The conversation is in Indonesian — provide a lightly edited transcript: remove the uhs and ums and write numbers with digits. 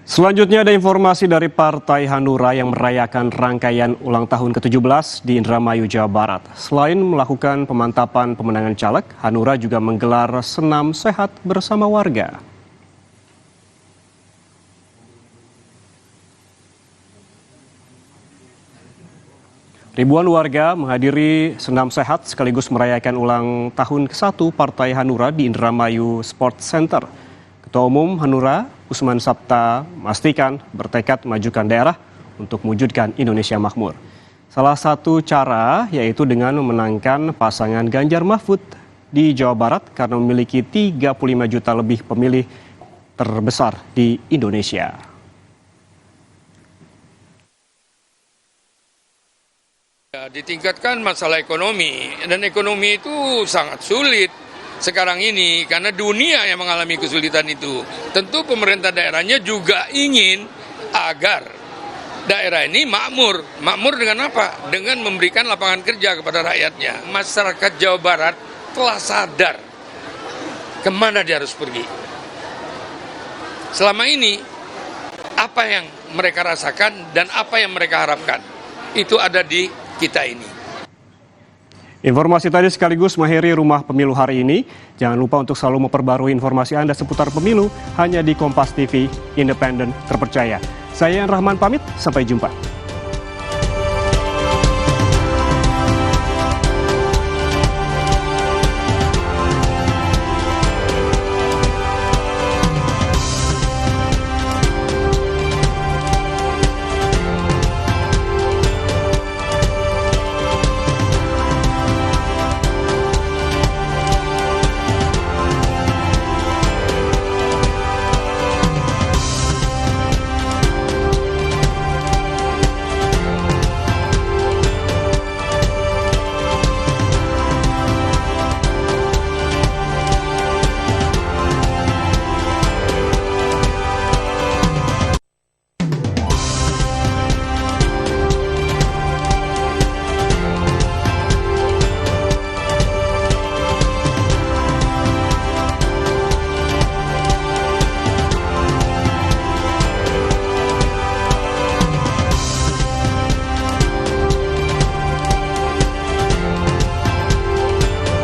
Selanjutnya ada informasi dari Partai Hanura yang merayakan rangkaian ulang tahun ke-17 di Indramayu, Jawa Barat. Selain melakukan pemantapan pemenangan caleg, Hanura juga menggelar senam sehat bersama warga. Ribuan warga menghadiri senam sehat sekaligus merayakan ulang tahun ke-1 Partai Hanura di Indramayu Sport Center. Ketua Umum Hanura, Usman Sabta, memastikan bertekad memajukan daerah untuk mewujudkan Indonesia makmur. Salah satu cara yaitu dengan memenangkan pasangan Ganjar Mahfud di Jawa Barat karena memiliki 35 juta lebih pemilih terbesar di Indonesia. Ditingkatkan masalah ekonomi, dan ekonomi itu sangat sulit sekarang ini karena dunia yang mengalami kesulitan itu. Tentu pemerintah daerahnya juga ingin agar daerah ini makmur. Makmur dengan apa? Dengan memberikan lapangan kerja kepada rakyatnya. Masyarakat Jawa Barat telah sadar kemana dia harus pergi. Selama ini, apa yang mereka rasakan dan apa yang mereka harapkan, itu ada di kita ini. Informasi tadi sekaligus mengakhiri Rumah Pemilu hari ini. Jangan lupa untuk selalu memperbarui informasi Anda seputar pemilu hanya di Kompas TV, independen, terpercaya. Saya Rahman pamit, sampai jumpa.